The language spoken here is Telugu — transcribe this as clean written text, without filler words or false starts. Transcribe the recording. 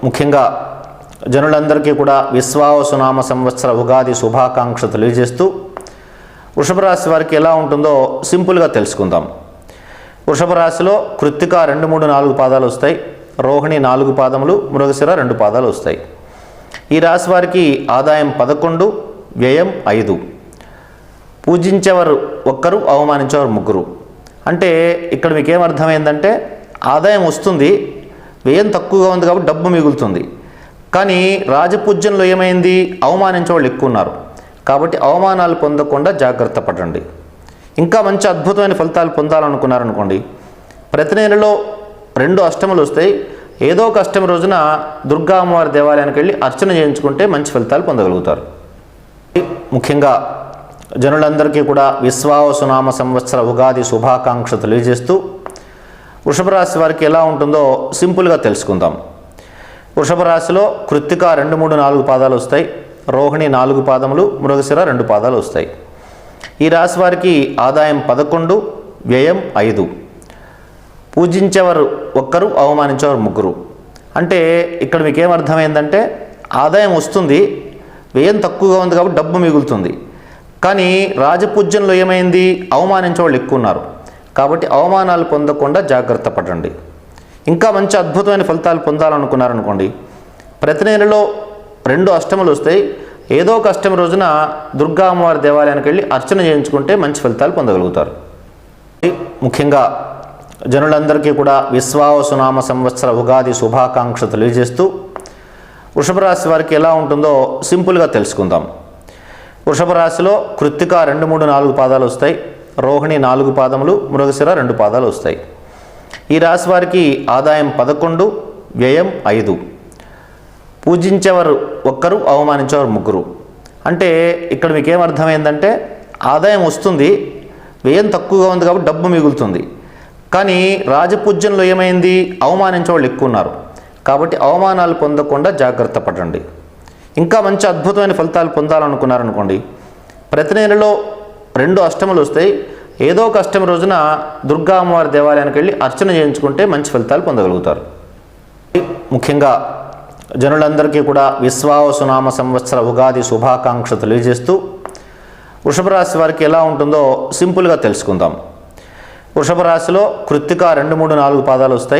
ముఖ్యంగా జనులందరికీ కూడా విశ్వావసునామ సంవత్సర ఉగాది శుభాకాంక్షలు తెలియజేస్తూ వృషభ రాశి వారికి ఎలా ఉంటుందో సింపుల్గా తెలుసుకుందాం. వృషభ రాశిలో కృత్తిక 2, 3, 4 పాదాలు వస్తాయి. రోహిణి 4 పాదములు, మృగశిర 2 పాదాలు వస్తాయి. ఈ రాశి వారికి ఆదాయం 11, వ్యయం 5. పూజించేవారు ఒక్కరు, అవమానించేవారు ముగ్గురు. అంటే ఇక్కడ మీకేం అర్థమైందంటే ఆదాయం వస్తుంది, వ్యయం తక్కువగా ఉంది కాబట్టి డబ్బు మిగులుతుంది. కానీ రాజపూజ్యంలో ఏమైంది, అవమానించే వాళ్ళు ఎక్కువ ఉన్నారు కాబట్టి అవమానాలు పొందకుండా జాగ్రత్త పడండి. ఇంకా మంచి అద్భుతమైన ఫలితాలు పొందాలనుకున్నారనుకోండి, ప్రతి నెలలో 2 అష్టములు వస్తాయి. ఏదో ఒక అష్టమి రోజున దుర్గా అమ్మవారి దేవాలయానికి వెళ్ళి అర్చన చేయించుకుంటే మంచి ఫలితాలు పొందగలుగుతారు. ముఖ్యంగా జనులందరికీ కూడా విశ్వావసునామ సంవత్సర ఉగాది శుభాకాంక్షలు తెలియజేస్తూ వృషభ రాశి వారికి ఎలా ఉంటుందో సింపుల్గా తెలుసుకుందాం. వృషభ రాశిలో కృత్తిక 2, 3, 4 పాదాలు వస్తాయి. రోహిణి 4 పాదములు, మృగశిర 2 పాదాలు వస్తాయి. ఈ రాశి వారికి ఆదాయం 11, వ్యయం 5. పూజించేవారు ఒక్కరు, అవమానించేవారు ముగ్గురు. అంటే ఇక్కడ మీకేం అర్థమైందంటే ఆదాయం వస్తుంది, వ్యయం తక్కువగా ఉంది కాబట్టి డబ్బు మిగులుతుంది. కానీ రాజపూజ్యంలో ఏమైంది, అవమానించే వాళ్ళు ఎక్కువ ఉన్నారు కాబట్టి అవమానాలు పొందకుండా జాగ్రత్త పడండి. ఇంకా మంచి అద్భుతమైన ఫలితాలు పొందాలనుకున్నారనుకోండి, ప్రతి నెలలో 2 అష్టములు వస్తాయి. ఏదో ఒక అష్టమి రోజున దుర్గా అమ్మవారి దేవాలయానికి వెళ్ళి అర్చన చేయించుకుంటే మంచి ఫలితాలు పొందగలుగుతారు. ముఖ్యంగా జనులందరికీ కూడా విశ్వావసునామ సంవత్సర ఉగాది శుభాకాంక్షలు తెలియజేస్తూ వృషభ రాశి వారికి ఎలా ఉంటుందో సింపుల్గా తెలుసుకుందాం. వృషభ రాశిలో కృత్తిక 2, 3, 4 పాదాలు వస్తాయి. రోహిణి 4 పాదములు, మృగశిర 2 పాదాలు వస్తాయి. ఈ రాశి వారికి ఆదాయం 11, వ్యయం 5. పూజించేవారు ఒక్కరు, అవమానించేవారు ముగ్గురు. అంటే ఇక్కడ మీకేం అర్థమైందంటే ఆదాయం వస్తుంది, వ్యయం తక్కువగా ఉంది కాబట్టి డబ్బు మిగులుతుంది. కానీ రాజపూజ్యంలో ఏమైంది, అవమానించే వాళ్ళు ఎక్కువ ఉన్నారు కాబట్టి అవమానాలు పొందకుండా జాగ్రత్త పడండి. ఇంకా మంచి అద్భుతమైన ఫలితాలు పొందాలనుకున్నారనుకోండి, ప్రతి నెలలో 2 అష్టములు వస్తాయి. ఏదో ఒక అష్టమి రోజున దుర్గా అమ్మవారి దేవాలయానికి వెళ్ళి అర్చన చేయించుకుంటే మంచి ఫలితాలు పొందగలుగుతారు. ముఖ్యంగా జనులందరికీ కూడా విశ్వావసునామ సంవత్సర ఉగాది శుభాకాంక్షలు తెలియజేస్తూ వృషభ రాశి వారికి ఎలా ఉంటుందో సింపుల్గా తెలుసుకుందాం. వృషభ రాశిలో కృత్తిక 2, 3, 4 పాదాలు వస్తాయి.